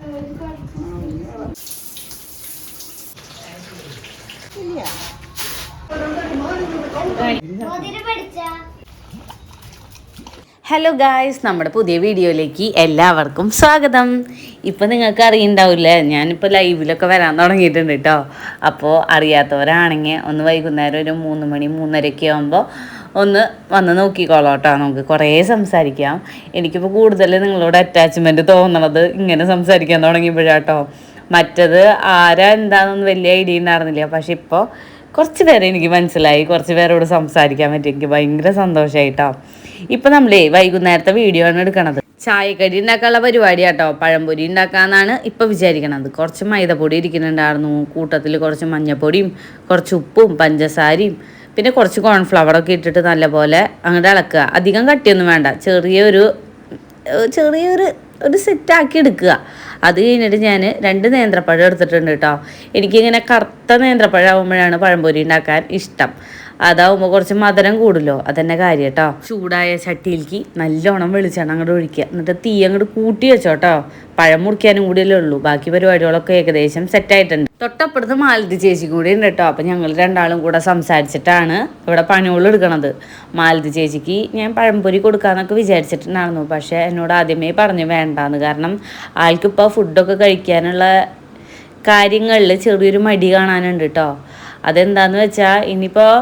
Hello guys, നമ്മുടെ പുതിയ വീഡിയോയിലേക്ക് എല്ലാവർക്കും സ്വാഗതം. ഇപ്പം നിങ്ങൾക്ക് അറിയുന്നുണ്ടാവില്ലേ, ഞാനിപ്പോൾ ലൈവിലൊക്കെ വരാൻ തുടങ്ങിയിട്ടുണ്ട് കേട്ടോ. അപ്പോൾ അറിയാത്തവരാണെങ്കിൽ ഒന്ന് വൈകുന്നേരം ഒരു 3 മണി 3:30 ആകുമ്പോൾ ഒന്ന് വന്ന് നോക്കിക്കോളാം കേട്ടോ. നമുക്ക് കുറേ സംസാരിക്കാം. എനിക്കിപ്പോൾ കൂടുതൽ നിങ്ങളോട് അറ്റാച്ച്മെൻറ്റ് തോന്നണത് ഇങ്ങനെ സംസാരിക്കാൻ തുടങ്ങിയപ്പോഴാട്ടോ. മറ്റത് ആരാ എന്താണെന്നൊന്നും വലിയ ഐഡിയ ഉണ്ടായിരുന്നില്ല. പക്ഷെ ഇപ്പോൾ കുറച്ച് പേരെ എനിക്ക് മനസ്സിലായി, കുറച്ച് പേരോട് സംസാരിക്കാൻ പറ്റി. എനിക്ക് ഭയങ്കര സന്തോഷമായിട്ടോ. ഇപ്പം നമ്മളേ വൈകുന്നേരത്തെ വീഡിയോ ആണ് എടുക്കണത്. ചായക്കടി ഉണ്ടാക്കാനുള്ള പരിപാടി കേട്ടോ. പഴംപൊരി ഉണ്ടാക്കാമെന്നാണ് ഇപ്പം വിചാരിക്കണത്. കുറച്ച് മൈദപ്പൊടി ഇരിക്കുന്നുണ്ടായിരുന്നു, കൂട്ടത്തിൽ കുറച്ച് മഞ്ഞൾപ്പൊടിയും കുറച്ച് ഉപ്പും പഞ്ചസാരയും പിന്നെ കുറച്ച് കോൺഫ്ലവറൊക്കെ ഇട്ടിട്ട് നല്ലപോലെ അങ്ങോട്ട് ഇളക്കുക. അധികം കട്ടിയൊന്നും വേണ്ട, ചെറിയൊരു സെറ്റാക്കി എടുക്കുക. അത് കഴിഞ്ഞിട്ട് ഞാൻ 2 നേന്ത്രപ്പഴം എടുത്തിട്ടുണ്ട് കേട്ടോ. എനിക്കിങ്ങനെ കറുത്ത നേന്ത്രപ്പഴം ആകുമ്പോഴാണ് പഴംപൊരി ഉണ്ടാക്കാൻ ഇഷ്ടം. അതാവുമ്പോൾ കുറച്ച് മധുരം കൂടുമല്ലോ, അതെന്നെ കാര്യം കേട്ടോ. ചൂടായ ചട്ടിയിലേക്ക് നല്ലോണം വെളിച്ചെണ്ണ അങ്ങോട്ട് ഒഴിക്കുക. എന്നിട്ട് തീ അങ്ങോട്ട് കൂട്ടി വെച്ചോട്ടോ. പഴം മുറിക്കാനും കൂടിയല്ലേ ഉള്ളൂ. ബാക്കി പരിപാടികളൊക്കെ ഏകദേശം സെറ്റായിട്ടുണ്ട്. തൊട്ടപ്പുറത്ത് മാലതി ചേച്ചി കൂടി ഉണ്ട് കേട്ടോ. അപ്പം ഞങ്ങൾ രണ്ടാളും കൂടെ സംസാരിച്ചിട്ടാണ് ഇവിടെ പണികൾ എടുക്കണത്. മാലതി ചേച്ചിക്ക് ഞാൻ പഴംപൊരി കൊടുക്കാമെന്നൊക്കെ വിചാരിച്ചിട്ടുണ്ടായിരുന്നു. പക്ഷേ എന്നോട് ആദ്യമേ പറഞ്ഞു വേണ്ടാന്ന്. കാരണം ആൾക്കിപ്പോൾ ഫുഡൊക്കെ കഴിക്കാനുള്ള കാര്യങ്ങളിൽ ചെറിയൊരു മടി കാണാനുണ്ട് കേട്ടോ. അതെന്താണെന്ന് വെച്ചാൽ ഇനിയിപ്പോൾ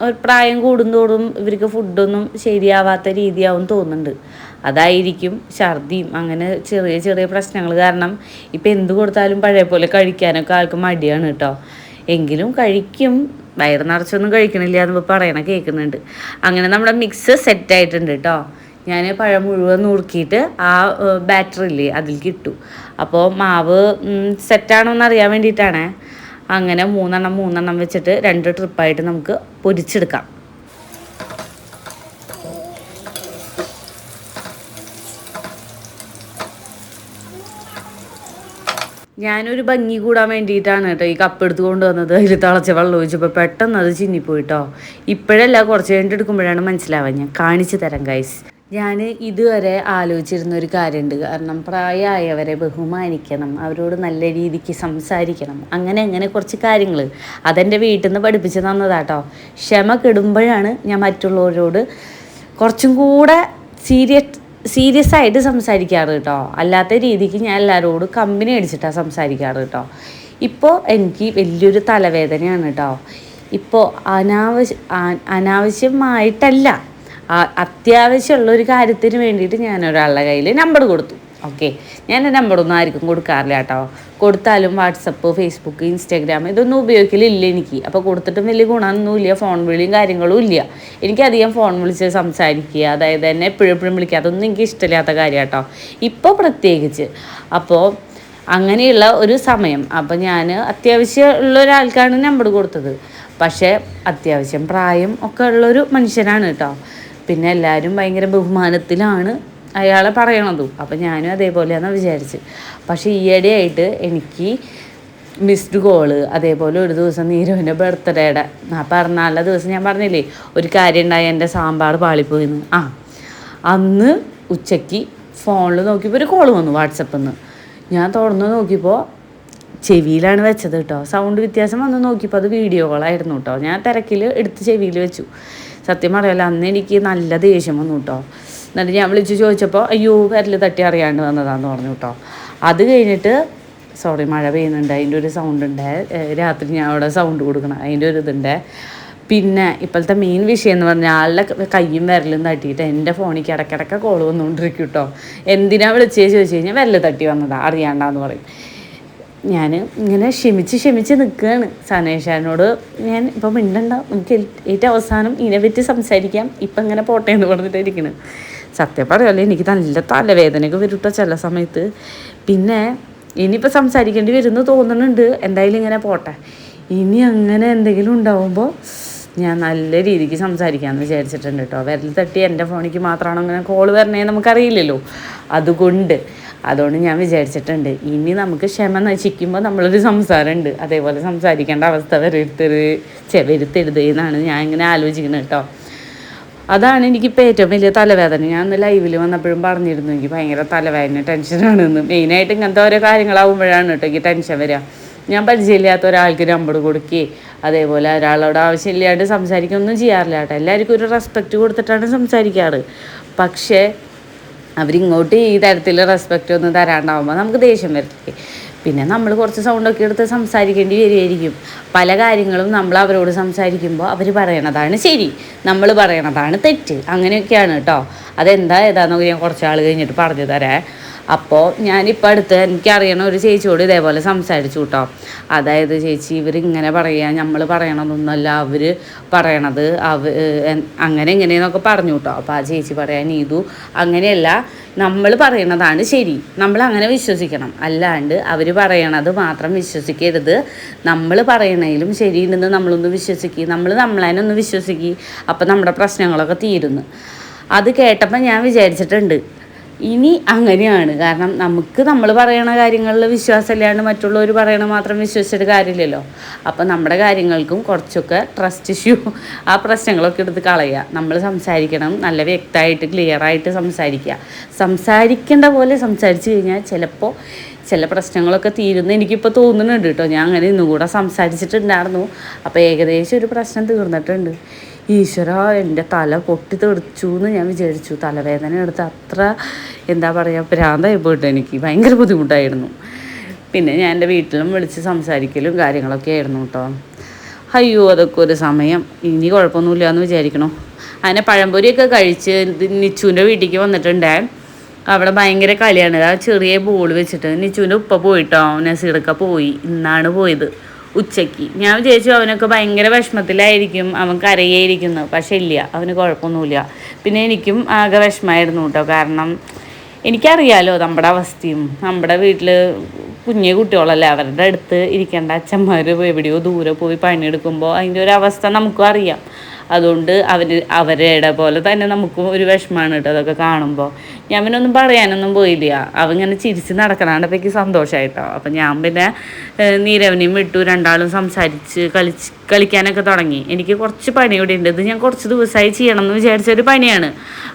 ഒരു പ്രായം കൂടുന്തോറും ഇവർക്ക് ഫുഡൊന്നും ശരിയാവാത്ത രീതിയാവും തോന്നുന്നുണ്ട്. അതായിരിക്കും ഛർദിയും അങ്ങനെ ചെറിയ ചെറിയ പ്രശ്നങ്ങൾ കാരണം ഇപ്പം എന്ത് കൊടുത്താലും പഴയ പോലെ കഴിക്കാനൊക്കെ ആൾക്ക് മടിയാണ് കേട്ടോ. എങ്കിലും കഴിക്കും, വയറ് നിറച്ചൊന്നും കഴിക്കണില്ല എന്ന് പറയണ കേൾക്കുന്നുണ്ട്. അങ്ങനെ നമ്മുടെ മിക്സ് സെറ്റായിട്ടുണ്ട് കേട്ടോ. ഞാൻ പഴം മുഴുവൻ നുറുക്കിയിട്ട് ആ ബാറ്ററില്ലേ അതിലേക്ക് ഇട്ടു. അപ്പോൾ മാവ് സെറ്റാണോ എന്ന് അറിയാൻ വേണ്ടിയിട്ടാണ്. അങ്ങനെ 3 വെച്ചിട്ട് 2 ട്രിപ്പായിട്ട് നമുക്ക് പൊരിച്ചെടുക്കാം. ഞാനൊരു ഭംഗി കൂടാൻ വേണ്ടിയിട്ടാണ് കേട്ടോ ഈ കപ്പ് എടുത്ത് കൊണ്ടുവന്നത്. അതിൽ തിളച്ച വെള്ളം ഒഴിച്ചപ്പോൾ പെട്ടെന്ന് അത് ചിന്നിപ്പോയിട്ടോ. ഇപ്പോഴല്ല, കുറച്ച് കഴിഞ്ഞിട്ട് എടുക്കുമ്പോഴാണ് മനസ്സിലാവുക. ഞാൻ കാണിച്ചു തരാം ഗൈസ്. ഞാൻ ഇതുവരെ ആലോചിച്ചിരുന്ന ഒരു കാര്യമുണ്ട്. കാരണം പ്രായമായവരെ ബഹുമാനിക്കണം, അവരോട് നല്ല രീതിക്ക് സംസാരിക്കണം, അങ്ങനെ കുറച്ച് കാര്യങ്ങൾ അതെൻ്റെ വീട്ടിൽ നിന്ന് പഠിപ്പിച്ച് തന്നതാട്ടോ. ക്ഷമ കെടുമ്പോഴാണ് ഞാൻ മറ്റുള്ളവരോട് കുറച്ചും കൂടെ സീരിയസ് ആയിട്ട് സംസാരിക്കാറ് കേട്ടോ. അല്ലാത്ത രീതിക്ക് ഞാൻ എല്ലാവരോടും കമ്പനി അടിച്ചിട്ടാണ് സംസാരിക്കാറ് കേട്ടോ. ഇപ്പോൾ എനിക്ക് വലിയൊരു തലവേദനയാണ് കേട്ടോ. ഇപ്പോൾ അനാവശ്യമായിട്ടല്ല, അത്യാവശ്യമുള്ളൊരു കാര്യത്തിന് വേണ്ടിയിട്ട് ഞാൻ ഒരാളുടെ കയ്യിൽ നമ്പർ കൊടുത്തു. ഓക്കെ, ഞാൻ നമ്പറൊന്നും ആർക്കും കൊടുക്കാറില്ല കേട്ടോ. കൊടുത്താലും വാട്സപ്പ്, ഫേസ്ബുക്ക്, ഇൻസ്റ്റാഗ്രാം ഇതൊന്നും ഉപയോഗിക്കലില്ല എനിക്ക്. അപ്പോൾ കൊടുത്തിട്ടും വലിയ ഗുണമൊന്നുമില്ല, ഫോൺ വിളിയും കാര്യങ്ങളും ഇല്ല. എനിക്കധികം ഫോൺ വിളിച്ച് സംസാരിക്കുക, അതായത് എന്നെ എപ്പോഴും വിളിക്കുക, അതൊന്നും എനിക്ക് ഇഷ്ടമില്ലാത്ത കാര്യം കേട്ടോ, ഇപ്പോൾ പ്രത്യേകിച്ച്. അപ്പോൾ അങ്ങനെയുള്ള ഒരു സമയം അപ്പോൾ ഞാൻ അത്യാവശ്യമുള്ള ഒരാൾക്കാണ് നമ്പർ കൊടുത്തത്. പക്ഷേ അത്യാവശ്യം പ്രായം ഒക്കെ ഉള്ളൊരു മനുഷ്യനാണ് കേട്ടോ. പിന്നെ എല്ലാവരും ഭയങ്കര ബഹുമാനത്തിലാണ് അയാളെ പറയണതും. അപ്പം ഞാനും അതേപോലെയാണെന്ന് വിചാരിച്ച്. പക്ഷേ ഈയിടെയായിട്ട് എനിക്ക് മിസ്ഡ് കോള്, അതേപോലെ ഒരു ദിവസം നീരുവിൻ്റെ ബർത്ത്ഡേയുടെ പിറന്നാളുടെ ദിവസം ഞാൻ പറഞ്ഞില്ലേ ഒരു കാര്യം ഉണ്ടായി, എൻ്റെ സാമ്പാർ പാളിപ്പോയിന്ന്. അന്ന് ഉച്ചയ്ക്ക് ഫോണിൽ നോക്കിയപ്പോൾ ഒരു കോള് വന്നു വാട്സപ്പിൽ നിന്ന്. ഞാൻ തുറന്ന് നോക്കിയപ്പോൾ ചെവിയിലാണ് വെച്ചത് കേട്ടോ. സൗണ്ട് വ്യത്യാസം വന്ന് നോക്കിയപ്പോൾ അത് വീഡിയോ കോളായിരുന്നു കേട്ടോ. ഞാൻ തിരക്കിൽ എടുത്ത് ചെവിയിൽ വെച്ചു. സത്യം പറയാമല്ലോ, അന്ന് എനിക്ക് നല്ല ദേഷ്യം വന്നു കേട്ടോ. എന്നിട്ട് ഞാൻ വിളിച്ച് ചോദിച്ചപ്പോൾ അയ്യോ വിരൽ തട്ടി അറിയാണ്ട് വന്നതാന്ന് പറഞ്ഞു കേട്ടോ. അത് കഴിഞ്ഞിട്ട് സോറി, മഴ പെയ്യുന്നുണ്ട്, അതിൻ്റെ ഒരു സൗണ്ട് ഉണ്ട്. രാത്രി ഞാൻ അവിടെ സൗണ്ട് കൊടുക്കണം, അതിൻ്റെ ഒരു ഇതുണ്ട്. പിന്നെ ഇപ്പോഴത്തെ മെയിൻ വിഷയം എന്ന് പറഞ്ഞാൽ ആളുടെ കയ്യും വിരലും തട്ടിയിട്ട് എൻ്റെ ഫോണിലേക്ക് ഇടയ്ക്കിടയ്ക്ക് കോൾ വന്നുകൊണ്ടിരിക്കും കേട്ടോ. എന്തിനാ വിളിച്ചേ ചോദിച്ചു കഴിഞ്ഞാൽ വിരൽ തട്ടി വന്നതാ അറിയാണ്ടാന്ന് പറയും. ഞാൻ ഇങ്ങനെ ക്ഷമിച്ച് നിൽക്കുകയാണ്. സനേഷാനോട് ഞാൻ ഇപ്പം മിണ്ടണ്ട, നമുക്ക് ഏറ്റവും അവസാനം ഇതിനെപ്പറ്റി സംസാരിക്കാം, ഇപ്പം ഇങ്ങനെ പോട്ടെ എന്ന് പറഞ്ഞിട്ടിരിക്കണം. സത്യം പറയുമല്ലോ, എനിക്ക് നല്ല തലവേദനയൊക്കെ വരും കേട്ടോ ചില സമയത്ത്. പിന്നെ ഇനിയിപ്പോൾ സംസാരിക്കേണ്ടി വരുമെന്ന് തോന്നുന്നുണ്ട്. എന്തായാലും ഇങ്ങനെ പോട്ടെ. ഇനി അങ്ങനെ എന്തെങ്കിലും ഉണ്ടാവുമ്പോൾ ഞാൻ നല്ല രീതിക്ക് സംസാരിക്കാമെന്ന് വിചാരിച്ചിട്ടുണ്ട് കേട്ടോ. വിരൽ തട്ടി എൻ്റെ ഫോണിലേക്ക് മാത്രമാണ് അങ്ങനെ കോൾ വരണേ നമുക്കറിയില്ലല്ലോ. അതുകൊണ്ട് ഞാൻ വിചാരിച്ചിട്ടുണ്ട് ഇനി നമുക്ക് ക്ഷമ നശിക്കുമ്പോൾ നമ്മളൊരു സംസാരമുണ്ട്, അതേപോലെ സംസാരിക്കേണ്ട അവസ്ഥ വരുത്തരുത് എന്നാണ് ഞാൻ ഇങ്ങനെ ആലോചിക്കുന്നത് കേട്ടോ. അതാണ് എനിക്കിപ്പോൾ ഏറ്റവും വലിയ തലവേദന. ഞാൻ ഇന്ന് ലൈവിൽ വന്നപ്പോഴും പറഞ്ഞിരുന്നു എനിക്ക് ഭയങ്കര തലവേദന ടെൻഷനാണെന്ന്. മെയിനായിട്ട് ഇങ്ങനത്തെ ഓരോ കാര്യങ്ങളാവുമ്പോഴാണ് കേട്ടോ എനിക്ക് ടെൻഷൻ വരിക. ഞാൻ പരിചയമില്ലാത്ത ഒരാൾക്ക് നമ്പർ കൊടുക്കുകയും അതേപോലെ ഒരാളോട് ആവശ്യമില്ലാണ്ട് സംസാരിക്കുകയൊന്നും ചെയ്യാറില്ല കേട്ടോ. എല്ലാവർക്കും ഒരു റെസ്പെക്റ്റ് കൊടുത്തിട്ടാണ് സംസാരിക്കാറ്. പക്ഷേ അവരിങ്ങോട്ട് ഈ തരത്തിൽ റെസ്പെക്റ്റ് ഒന്നും തരാണ്ടാവുമ്പോൾ നമുക്ക് ദേഷ്യം വരത്തില്ലേ. പിന്നെ നമ്മൾ കുറച്ച് സൗണ്ടൊക്കെ എടുത്ത് സംസാരിക്കേണ്ടി വരുമായിരിക്കും. പല കാര്യങ്ങളും നമ്മൾ അവരോട് സംസാരിക്കുമ്പോൾ അവർ പറയണതാണ് ശരി, നമ്മൾ പറയണതാണ് തെറ്റ്, അങ്ങനെയൊക്കെയാണ് കേട്ടോ. അതെന്താ ഏതാണെന്നൊക്കെ ഞാൻ കുറച്ച് ആൾ കഴിഞ്ഞിട്ട് പറഞ്ഞു തരാം. അപ്പോൾ ഞാനിപ്പോൾ അടുത്ത് എനിക്കറിയണ ഒരു ചേച്ചിയോട് ഇതേപോലെ സംസാരിച്ചു കേട്ടോ. അതായത് ചേച്ചി ഇവരിങ്ങനെ പറയുക, നമ്മൾ പറയണതൊന്നുമല്ല അവർ പറയണത്, അങ്ങനെ എങ്ങനെയെന്നൊക്കെ പറഞ്ഞു കേട്ടോ. അപ്പോൾ ആ ചേച്ചി പറയാൻ നീതു അങ്ങനെയല്ല, നമ്മൾ പറയണതാണ് ശരി, നമ്മൾ അങ്ങനെ വിശ്വസിക്കണം, അല്ലാണ്ട് അവർ പറയണത് മാത്രം വിശ്വസിക്കരുത്. നമ്മൾ പറയണതിലും ശരിയുണ്ടെന്ന് നമ്മളൊന്ന് വിശ്വസിക്കുക, നമ്മൾ നമ്മളതിനെ ഒന്ന് വിശ്വസിക്കുക, അപ്പം നമ്മുടെ പ്രശ്നങ്ങളൊക്കെ തീരുന്നു. അത് കേട്ടപ്പോൾ ഞാൻ വിചാരിച്ചിട്ടുണ്ട് ഇനി അങ്ങനെയാണ്. കാരണം നമുക്ക് നമ്മൾ പറയണ കാര്യങ്ങളിൽ വിശ്വാസമില്ലാണ്ട് മറ്റുള്ളവർ പറയണ മാത്രം വിശ്വസിച്ചിട്ട് കാര്യമില്ലല്ലോ. അപ്പം നമ്മുടെ കാര്യങ്ങൾക്കും കുറച്ചൊക്കെ ട്രസ്റ്റ് ഇഷ്യൂ, ആ പ്രശ്നങ്ങളൊക്കെ എടുത്ത് കളയുക. നമ്മൾ സംസാരിക്കണം, നല്ല വ്യക്തമായിട്ട് ക്ലിയറായിട്ട് സംസാരിക്കേണ്ട പോലെ സംസാരിച്ച് കഴിഞ്ഞാൽ ചിലപ്പോൾ ചില പ്രശ്നങ്ങളൊക്കെ തീരുന്ന എനിക്കിപ്പോൾ തോന്നുന്നുണ്ട് കേട്ടോ. ഞാൻ അങ്ങനെ ഇന്നും കൂടെ സംസാരിച്ചിട്ടുണ്ടായിരുന്നു. അപ്പോൾ ഏകദേശം ഒരു പ്രശ്നം തീർന്നിട്ടുണ്ട്. ഈശ്വര, എൻ്റെ തല പൊട്ടി തെറിച്ചു എന്ന് ഞാൻ വിചാരിച്ചു. തലവേദന എടുത്ത് അത്ര എന്താ പറയുക ഭ്രാന്തായി പോയിട്ട് എനിക്ക് ഭയങ്കര ബുദ്ധിമുട്ടായിരുന്നു. പിന്നെ ഞാൻ എൻ്റെ വീട്ടിലും വിളിച്ച് സംസാരിക്കലും കാര്യങ്ങളൊക്കെ ആയിരുന്നു കേട്ടോ. അയ്യോ അതൊക്കെ ഒരു സമയം. ഇനി കുഴപ്പമൊന്നുമില്ല എന്ന് വിചാരിക്കണോ. അങ്ങനെ പഴംപൊരിയൊക്കെ കഴിച്ച് നിച്ചുവിൻ്റെ വീട്ടിലേക്ക് വന്നിട്ടുണ്ടേ. അവിടെ ഭയങ്കര കളിയാണ്. ആ ചെറിയ ബോൾ വെച്ചിട്ട് നിച്ചുവിൻ്റെ ഉപ്പ പോയിട്ടോ, നസീറൊക്കെ പോയി, ഇന്നാണ് പോയത് ഉച്ചയ്ക്ക്. ഞാൻ വിചാരിച്ചു അവനൊക്കെ ഭയങ്കര വിഷമത്തിലായിരിക്കും, അവൻ കരയായിരിക്കുന്നു. പക്ഷേ ഇല്ല, അവന് കുഴപ്പമൊന്നുമില്ല. പിന്നെ എനിക്കും ആകെ വിഷമമായിരുന്നു കേട്ടോ. കാരണം എനിക്കറിയാലോ നമ്മുടെ അവസ്ഥയും. നമ്മുടെ വീട്ടിൽ കുഞ്ഞു കുട്ടികളല്ലേ, അവരുടെ അടുത്ത് ഇരിക്കേണ്ട അച്ഛന്മാർ എവിടെയോ ദൂരെ പോയി പണിയെടുക്കുമ്പോൾ അതിൻ്റെ ഒരു അവസ്ഥ നമുക്കും അറിയാം. അതുകൊണ്ട് അവരുടെ പോലെ തന്നെ നമുക്കും ഒരു വിഷമമാണ് കേട്ടോ അതൊക്കെ കാണുമ്പോൾ. ഞാൻ പിന്നെ ഒന്നും പറയാനൊന്നും പോയില്ല. അവങ്ങനെ ചിരിച്ച് നടക്കണാണ്ടപ്പോൾ എനിക്ക് സന്തോഷമായിട്ടോ. അപ്പം ഞാൻ പിന്നെ നീരവനെയും വിട്ടു, രണ്ടാളും സംസാരിച്ച് കളിക്കാനൊക്കെ തുടങ്ങി. എനിക്ക് കുറച്ച് പണി കൂടി ഉണ്ട്. ഇത് ഞാൻ കുറച്ച് ദിവസമായി ചെയ്യണം എന്ന് വിചാരിച്ചൊരു പണിയാണ്.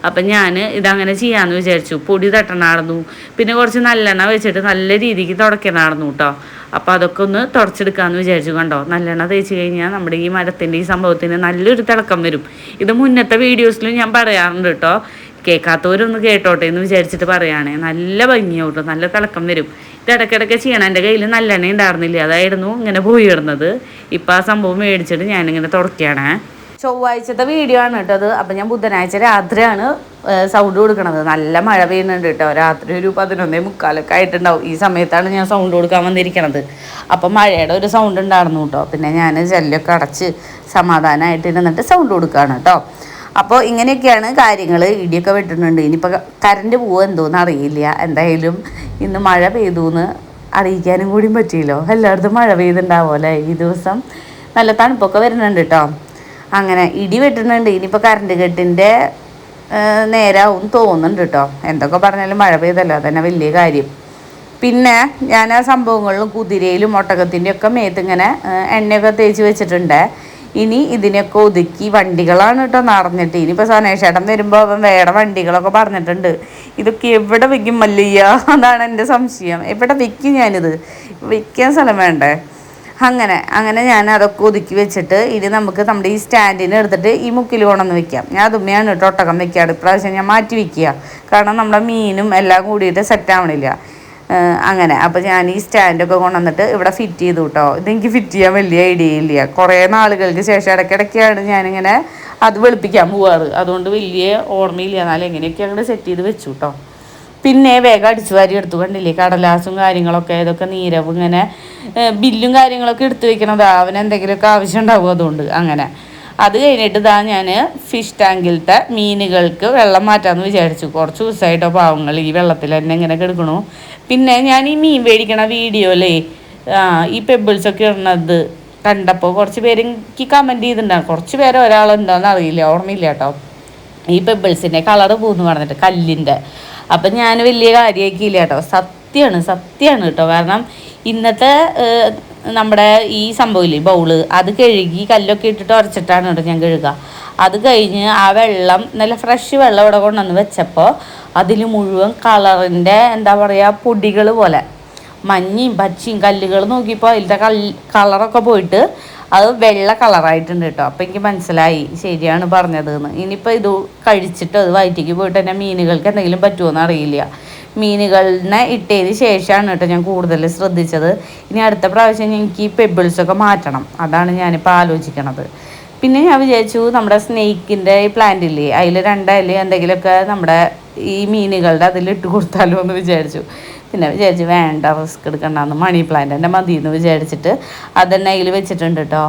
അപ്പം ഞാൻ ഇതങ്ങനെ ചെയ്യാമെന്ന് വിചാരിച്ചു. പൊടി തട്ടണമായിരുന്നു, പിന്നെ കുറച്ച് നല്ലെണ്ണ വെച്ചിട്ട് നല്ല രീതിക്ക് തുടയ്ക്കണമായിരുന്നു കേട്ടോ. അപ്പോൾ അതൊക്കെ ഒന്ന് തുടച്ചെടുക്കാമെന്ന് വിചാരിച്ചു. കണ്ടോ, നല്ലെണ്ണ തേച്ച് കഴിഞ്ഞാൽ നമ്മുടെ ഈ മരത്തിൻ്റെ ഈ സംഭവത്തിന് നല്ലൊരു തിളക്കം വരും. ഇത് മുന്നത്തെ വീഡിയോസിലും ഞാൻ പറയാറുണ്ട് കേട്ടോ. കേൾക്കാത്തവരൊന്ന് കേട്ടോട്ടെ എന്ന് വിചാരിച്ചിട്ട് പറയുകയാണേ. നല്ല ഭംഗിയാവും കേട്ടോ, നല്ല തിളക്കം വരും. ഇത് ഇടയ്ക്കിടയ്ക്ക് ചെയ്യണം. എൻ്റെ കയ്യിൽ നല്ലെണ്ണ ഉണ്ടായിരുന്നില്ല, അതായിരുന്നു ഇങ്ങനെ പോയി ഇടുന്നത്. ഇപ്പം ആ സംഭവം മേടിച്ചിട്ട് ഞാനിങ്ങനെ തുടക്കുകയാണേ. ചൊവ്വാഴ്ചത്തെ വീഡിയോ ആണ് കേട്ടോ അത്. അപ്പം ഞാൻ ബുധനാഴ്ച രാത്രിയാണ് സൗണ്ട് കൊടുക്കണത്. നല്ല മഴ പെയ്യുന്നുണ്ട് കേട്ടോ. രാത്രി ഒരു 11:45 ആയിട്ടുണ്ടാവും. ഈ സമയത്താണ് ഞാൻ സൗണ്ട് കൊടുക്കാൻ വന്നിരിക്കണത്. അപ്പം മഴയുടെ ഒരു സൗണ്ട് ഉണ്ടായിരുന്നു കേട്ടോ. പിന്നെ ഞാൻ ജനലൊക്കെ അടച്ച് സമാധാനമായിട്ട് ഇരുന്നിട്ട് സൗണ്ട് കൊടുക്കുകയാണ് കേട്ടോ. അപ്പോൾ ഇങ്ങനെയൊക്കെയാണ് കാര്യങ്ങൾ. ഇടിയൊക്കെ വെട്ടുന്നുണ്ട്. ഇനിയിപ്പോൾ കറണ്ട് പോവുക എന്തോന്ന് അറിയില്ല. എന്തായാലും ഇന്ന് മഴ പെയ്തു എന്ന് അറിയിക്കാനും കൂടിയും പറ്റിയല്ലോ. എല്ലായിടത്തും മഴ പെയ്തുണ്ടാവുമല്ലേ ഈ ദിവസം. നല്ല തണുപ്പൊക്കെ വരുന്നുണ്ട് കേട്ടോ. അങ്ങനെ ഇടി വെട്ടുന്നുണ്ട്. ഇനിയിപ്പോൾ കറണ്ട് കെട്ടിൻ്റെ നേരാവും തോന്നുന്നുണ്ട് കേട്ടോ. എന്തൊക്കെ പറഞ്ഞാലും മഴ പെയ്തല്ലോ, അതന്നെ വലിയ കാര്യം. പിന്നെ ഞാൻ ആ സംഭവങ്ങളിലും കുതിരയിലും ഒട്ടകത്തിൻ്റെ ഒക്കെ മേത്തിങ്ങനെ എണ്ണയൊക്കെ തേച്ച് വെച്ചിട്ടുണ്ട്. ഇനി ഇതിനൊക്കെ ഒതുക്കി വണ്ടികളാണ് കേട്ടോ നിറഞ്ഞിട്ട്. ഇനിയിപ്പോൾ സനേഷേട്ടൻ വരുമ്പോൾ അവൻ വേറെ വണ്ടികളൊക്കെ പറഞ്ഞിട്ടുണ്ട്. ഇതൊക്കെ എവിടെ വയ്ക്കും മല്ലയ്യ, അതാണ് എൻ്റെ സംശയം. എവിടെ വയ്ക്കും ഞാനിത്? വയ്ക്കാൻ സ്ഥലം വേണ്ടേ? അങ്ങനെ ഞാൻ അതൊക്കെ ഒതുക്കി വെച്ചിട്ട് ഇനി നമുക്ക് നമ്മുടെ ഈ സ്റ്റാൻഡിന് എടുത്തിട്ട് ഈ മുക്കിൽ കൊണ്ടുവന്ന് വെക്കാം. ഞാൻ അതുമ്മയാണ് കേട്ടോ ഒട്ടകം വെക്കാറ്. ഇപ്രാവശ്യം ഞാൻ മാറ്റി വയ്ക്കുക, കാരണം നമ്മുടെ മീനും എല്ലാം കൂടിയിട്ട് സെറ്റ് ആവണില്ല. അങ്ങനെ അപ്പോൾ ഞാൻ ഈ സ്റ്റാൻഡൊക്കെ കൊണ്ടുവന്നിട്ട് ഇവിടെ ഫിറ്റ് ചെയ്തു കേട്ടോ. ഇതെനിക്ക് ഫിറ്റ് ചെയ്യാൻ വലിയ ഐഡിയ ഇല്ല. കുറേ നാളുകൾക്ക് ശേഷം ഇടയ്ക്കിടയ്ക്കാണ് ഞാനിങ്ങനെ അത് വെളുപ്പിക്കാൻ പോവാറ്. അതുകൊണ്ട് വലിയ ഓർമ്മയില്ല. എന്നാലും എങ്ങനെയൊക്കെ അങ്ങോട്ട് സെറ്റ് ചെയ്ത് വെച്ചു കേട്ടോ. പിന്നെ വേഗം അടിച്ചു വാരി എടുത്തു. കണ്ടില്ലേ കടലാസും കാര്യങ്ങളൊക്കെ. ഇതൊക്കെ നീരവ് ഇങ്ങനെ ബില്ലും കാര്യങ്ങളൊക്കെ എടുത്തു വെക്കണത് അവനെന്തെങ്കിലുമൊക്കെ ആവശ്യം ഉണ്ടാവും. അതുകൊണ്ട് അങ്ങനെ അത് കഴിഞ്ഞിട്ട് ഇതാ ഞാൻ ഫിഷ് ടാങ്കിലത്തെ മീനുകൾക്ക് വെള്ളം മാറ്റാമെന്ന് വിചാരിച്ചു. കുറച്ച് ദിവസമായിട്ടോ പാവങ്ങൾ ഈ വെള്ളത്തിൽ തന്നെ ഇങ്ങനെ കിടക്കണു. പിന്നെ ഞാൻ ഈ മീൻ മേടിക്കണ വീഡിയോയിലേ ഈ പെബിൾസൊക്കെ ഇടുന്നത് കണ്ടപ്പോൾ കുറച്ച് പേര് എനിക്ക് കമൻറ്റ് ചെയ്തിട്ടുണ്ടാകും. കുറച്ച് പേര് ഒരാളുണ്ടോയെന്ന് അറിയില്ല, ഓർമ്മയില്ല കേട്ടോ. ഈ പെബിൾസിൻ്റെ കളറ് പോകുന്നു പറഞ്ഞിട്ട് കല്ലിൻ്റെ. അപ്പം ഞാൻ വലിയ കാര്യമാക്കിയില്ല കേട്ടോ. സത്യമാണ് കേട്ടോ. കാരണം ഇന്നത്തെ നമ്മുടെ ഈ സംഭവമില്ലേ ബൗള്, അത് കഴുകി കല്ലൊക്കെ ഇട്ടിട്ട് ഉരച്ചിട്ടാണ് കേട്ടോ ഞാൻ കഴുകുക. അത് കഴിഞ്ഞ് ആ വെള്ളം നല്ല ഫ്രഷ് വെള്ളം ഇവിടെ കൊണ്ടുവന്ന് വെച്ചപ്പോൾ അതിൽ മുഴുവൻ കളറിൻ്റെ എന്താ പറയുക പൊടികൾ പോലെ മഞ്ഞയും പച്ചയും കല്ലുകൾ നോക്കിയപ്പോൾ അതിലത്തെ കളറൊക്കെ പോയിട്ട് അത് വെള്ള കളറായിട്ടുണ്ട് കേട്ടോ. അപ്പോൾ എനിക്ക് മനസ്സിലായി ശരിയാണ് പറഞ്ഞത് എന്ന്. ഇനിയിപ്പോൾ ഇത് കഴിച്ചിട്ട് അത് വയറ്റിക്ക് പോയിട്ട് തന്നെ മീനുകൾക്ക് എന്തെങ്കിലും പറ്റുമോയെന്ന് അറിയില്ല. മീനുകളിനെ ഇട്ടതിന് ശേഷമാണ് കേട്ടോ ഞാൻ കൂടുതൽ ശ്രദ്ധിച്ചത്. ഇനി അടുത്ത പ്രാവശ്യം എനിക്ക് ഈ പെബിൾസൊക്കെ മാറ്റണം. അതാണ് ഞാനിപ്പോൾ ആലോചിക്കണത്. പിന്നെ ഞാൻ വിചാരിച്ചു നമ്മുടെ സ്നേക്കിൻ്റെ ഈ പ്ലാന്റ് ഇല്ലേ, അതിൽ രണ്ടയില് എന്തെങ്കിലുമൊക്കെ നമ്മുടെ ഈ മീനുകളുടെ അതിലിട്ട് കൊടുത്താലോ എന്ന് വിചാരിച്ചു. പിന്നെ വിചാരിച്ചു വേണ്ട, റിസ്ക് എടുക്കണ്ടെന്ന്, മണി പ്ലാന്റ് തന്നെ മതി എന്ന് വിചാരിച്ചിട്ട് അതന്നെ അതിൽ വെച്ചിട്ടുണ്ട് കേട്ടോ.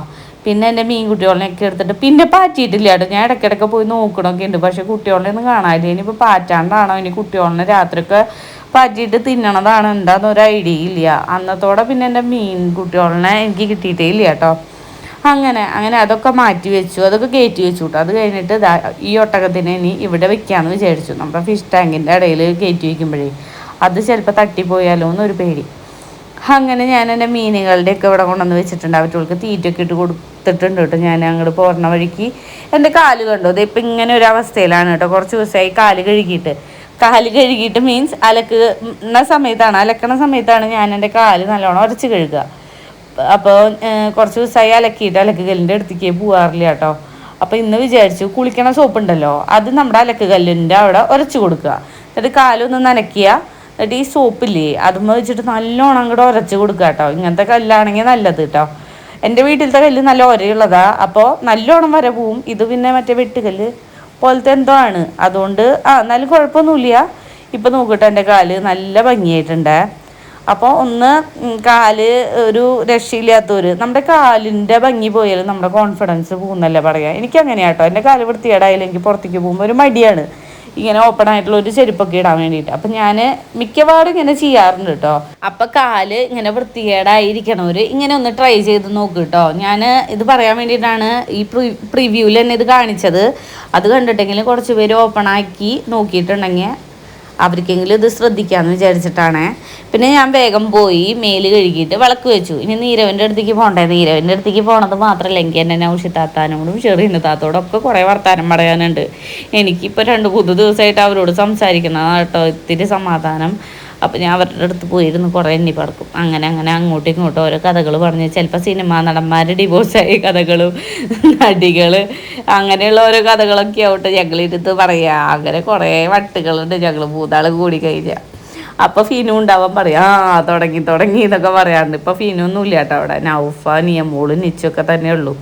പിന്നെ എൻ്റെ മീൻ കുട്ടികളെയൊക്കെ എടുത്തിട്ട് പിന്നെ പാറ്റിയിട്ടില്ല കേട്ടോ. ഞാൻ ഇടയ്ക്കിടയ്ക്ക് പോയി നോക്കണമൊക്കെ ഉണ്ട്, പക്ഷേ കുട്ടികളെ ഒന്നും കാണാനില്ല. ഇനിയിപ്പോൾ പാറ്റാണ്ടാണോ ഇനി കുട്ടികളെ രാത്രിയൊക്കെ പാറ്റിയിട്ട് തിന്നണതാണ് എന്താണെന്നൊരു ഐഡിയ ഇല്ല. അന്നത്തോടെ പിന്നെ എൻ്റെ മീൻ കുട്ടികളെ എനിക്ക് കിട്ടിയിട്ടേ ഇല്ല കേട്ടോ. അങ്ങനെ അതൊക്കെ മാറ്റി വെച്ചു, അതൊക്കെ കയറ്റി വെച്ചു കേട്ടോ. അത് കഴിഞ്ഞിട്ട് ഈ ഒട്ടകത്തിനെ ഇനി ഇവിടെ വെക്കാമെന്ന് വിചാരിച്ചു. നമ്മുടെ ഫിഷ് ടാങ്കിൻ്റെ ഇടയിൽ കയറ്റി വയ്ക്കുമ്പോഴേ അത് ചിലപ്പോൾ തട്ടിപ്പോയാലോ എന്നൊരു പേടി. അങ്ങനെ ഞാൻ എൻ്റെ മീനുകളുടെയൊക്കെ ഇവിടെ കൊണ്ടുവന്ന് വെച്ചിട്ടുണ്ട്. അവർക്ക് തീറ്റയൊക്കെ ഇട്ട് കൊടുത്തിട്ടുണ്ട് കേട്ടോ. ഞാൻ അങ്ങോട്ട് പോരണ വഴിക്ക് എൻ്റെ കാല് കണ്ടു, അതിപ്പോൾ ഇങ്ങനെ ഒരു അവസ്ഥയിലാണ് കേട്ടോ. കുറച്ച് ദിവസമായി കാല് കഴുകിയിട്ട് മീൻസ് അലക്കണ സമയത്താണ് ഞാൻ എൻ്റെ കാല് നല്ലോണം ഉരച്ച് കഴുകുക. അപ്പോൾ കുറച്ച് ദിവസമായി അലക്കുകല്ലിൻ്റെ അടുത്തേക്ക് പോകാറില്ല കേട്ടോ. അപ്പോൾ ഇന്ന് വിചാരിച്ചു കുളിക്കണ സോപ്പുണ്ടല്ലോ, അത് നമ്മുടെ അലക്കുകല്ലിൻ്റെ അവിടെ ഉരച്ച് കൊടുക്കുക. എന്നിട്ട് കാലൊന്ന് നനയ്ക്കുക. എന്നിട്ട് ഈ സോപ്പില്ലേ അതുമ്മ വെച്ചിട്ട് നല്ലോണം അങ്ങോട്ട് ഉരച്ച് കൊടുക്കുക കേട്ടോ. ഇങ്ങനത്തെ കല്ലാണെങ്കിൽ നല്ലത് കേട്ടോ. എൻ്റെ വീട്ടിലത്തെ കല്ല് നല്ല ഒരയുള്ളതാ, അപ്പോൾ നല്ലോണം വര പോവും. ഇത് പിന്നെ മറ്റേ വെട്ടുകല്ല് പോലത്തെ എന്തോ ആണ്, അതുകൊണ്ട് എന്നാലും കുഴപ്പമൊന്നുമില്ല. ഇപ്പം നോക്കട്ടെ, എൻ്റെ കാല് നല്ല ഭംഗിയായിട്ടുണ്ട്. അപ്പോൾ ഒന്ന് കാല് ഒരു രക്ഷയില്ലാത്തവർ നമ്മുടെ കാലിൻ്റെ ഭംഗി പോയാലും നമ്മുടെ കോൺഫിഡൻസ് പോകുന്നല്ലേ പറയുക. എനിക്കങ്ങനെയാണ് കേട്ടോ. എൻ്റെ കാല് വൃത്തികേടായാലും എനിക്ക് പുറത്തേക്ക് പോകുമ്പോൾ ഒരു മടിയാണ് ഇങ്ങനെ ഓപ്പൺ ആയിട്ടുള്ള ഒരു ചെരുപ്പൊക്കെ ഇടാൻ വേണ്ടിയിട്ട്. അപ്പം ഞാൻ മിക്കവാറും ഇങ്ങനെ ചെയ്യാറുണ്ട് കേട്ടോ. അപ്പം കാല് ഇങ്ങനെ വൃത്തികേടായിരിക്കണവർ ഇങ്ങനെ ഒന്ന് ട്രൈ ചെയ്ത് നോക്ക് കേട്ടോ. ഞാൻ ഇത് പറയാൻ വേണ്ടിയിട്ടാണ് ഈ പ്രിവ്യൂവിൽ തന്നെ ഇത് കാണിച്ചത്. അത് കണ്ടിട്ടെങ്കിലും കുറച്ച് പേര് ഓപ്പൺ ആക്കി നോക്കിയിട്ടുണ്ടെങ്കിൽ അവർക്കെങ്കിലും ഇത് ശ്രദ്ധിക്കാമെന്ന് വിചാരിച്ചിട്ടാണ്. പിന്നെ ഞാൻ വേഗം പോയി മേല് കഴുകിയിട്ട് വിളക്ക് വെച്ചു. ഇനി നീരവൻ്റെ അടുത്തേക്ക് പോകണ്ടേ. നീരവൻ്റെ അടുത്തേക്ക് പോണത് മാത്രമല്ല, എനിക്ക് എൻ്റെ നൗഷിത്താത്താനോടും ഷെറീന താത്തോടൊക്കെ കുറേ വർത്താനം പറയാനുണ്ട്. എനിക്കിപ്പോൾ 2-3 ദിവസമായിട്ട് അവരോട് സംസാരിക്കുന്നതാണ് കേട്ടോ ഇത്തിരി സമാധാനം. അപ്പോൾ ഞാൻ അവരുടെ അടുത്ത് പോയിരുന്നു കുറേ എണ്ണി പറക്കും. അങ്ങനെ അങ്ങോട്ടും ഇങ്ങോട്ടും ഓരോ കഥകൾ പറഞ്ഞ്, ചിലപ്പോൾ സിനിമാ നടന്മാർ ഡിവോഴ്സായ കഥകളും നടികൾ അങ്ങനെയുള്ള ഓരോ കഥകളൊക്കെ ആവട്ടെ ഞങ്ങളിരുത്ത് പറയുക. അങ്ങനെ കുറേ വട്ടുകളുണ്ട് ഞങ്ങൾ 3 കൂടി കഴിഞ്ഞാൽ. അപ്പോൾ ഫിനു ഉണ്ടാവാൻ പറയാം തുടങ്ങി എന്നൊക്കെ പറയാറുണ്ട്. ഇപ്പോൾ ഫിനു ഒന്നും ഇല്ല കേട്ടോ അവിടെ. നൗഫ, നിയമോള്, നിച്ചൊക്കെ തന്നെ ഉള്ളൂ.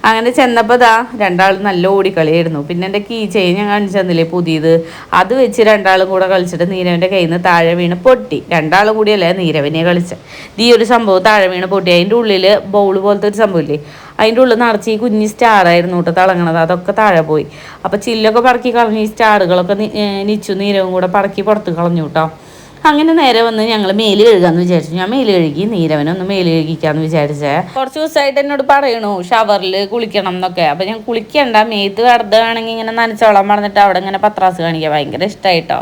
അങ്ങനെ ചെന്നപ്പോൾ രണ്ടാളും നല്ല ഓടിക്കളിയായിരുന്നു. പിന്നെ എൻ്റെ കീ ചെയിൻ ഞാൻ കാണിച്ചു തന്നില്ലേ പുതിയത്, അത് വെച്ച് രണ്ടാളും കൂടെ കളിച്ചിട്ട് നീരവൻ്റെ കയ്യിൽ നിന്ന് താഴെ വീണ് പൊട്ടി. രണ്ടാളും കൂടിയല്ലേ നീരവനെ കളിച്ചത്. ഈ ഒരു സംഭവം താഴെ വീണ് പൊട്ടി. അതിൻ്റെ ഉള്ളിൽ ബൗൾ പോലത്തെ ഒരു സംഭവമില്ലേ, അതിൻ്റെ ഉള്ളിൽ നിറച്ച് ഈ കുഞ്ഞി സ്റ്റാറായിരുന്നു കേട്ടോ തിളങ്ങണത്. അതൊക്കെ താഴെ പോയി. അപ്പോൾ ചില്ലൊക്കെ പറക്കി കളഞ്ഞു. ഈ സ്റ്റാറുകളൊക്കെ നിച്ചു നീരവും കൂടെ പറക്കി പുറത്ത് കളഞ്ഞു കേട്ടോ. അങ്ങനെ നേരെ വന്ന് ഞങ്ങൾ മേല് കഴുകാമെന്ന് വിചാരിച്ചു. ഞാൻ മേല് കഴുകി, നീരവനൊന്ന് മേല് കഴുകിക്കാമെന്ന് വിചാരിച്ചേ. കുറച്ച് ദിവസമായിട്ട് എന്നോട് പറയണു ഷവറിൽ കുളിക്കണം എന്നൊക്കെ. അപ്പം ഞാൻ കുളിക്കണ്ട, മേത്ത് കടന്നുകയാണെങ്കിൽ ഇങ്ങനെ നനച്ചോളം പറഞ്ഞിട്ട് അവിടെ ഇങ്ങനെ പത്രാസ് കാണിക്കുക ഭയങ്കര ഇഷ്ടമായിട്ടോ.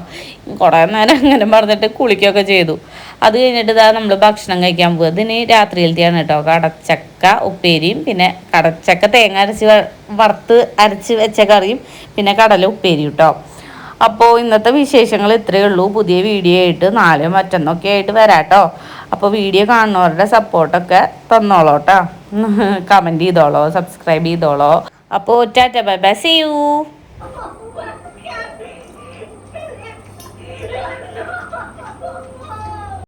കുറേ നേരം അങ്ങനെ പറഞ്ഞിട്ട് കുളിക്കുകയൊക്കെ ചെയ്തു. അത് കഴിഞ്ഞിട്ട് നമ്മൾ ഭക്ഷണം കഴിക്കാൻ പോകുക. ഇതിന് രാത്രിയിലത്തെയാണ് കേട്ടോ. കടച്ചക്ക ഉപ്പേരിയും പിന്നെ കടച്ചക്ക തേങ്ങ വറുത്ത് അരച്ച് വെച്ച കറിയും പിന്നെ കടല ഉപ്പേരി കേട്ടോ. അപ്പോൾ ഇന്നത്തെ വിശേഷങ്ങൾ ഇത്രയേ ഉള്ളൂ. പുതിയ വീഡിയോ ആയിട്ട് നാളെയോ മറ്റന്നൊക്കെ ആയിട്ട് വരാട്ടോ. അപ്പോൾ വീഡിയോ കാണുന്നവരുടെ സപ്പോർട്ടൊക്കെ തന്നോളൂ കേട്ടോ. കമൻറ്റ് ചെയ്തോളോ, സബ്സ്ക്രൈബ് ചെയ്തോളോ. അപ്പോൾ ടാറ്റ ബൈ ബൈ, സീ യു.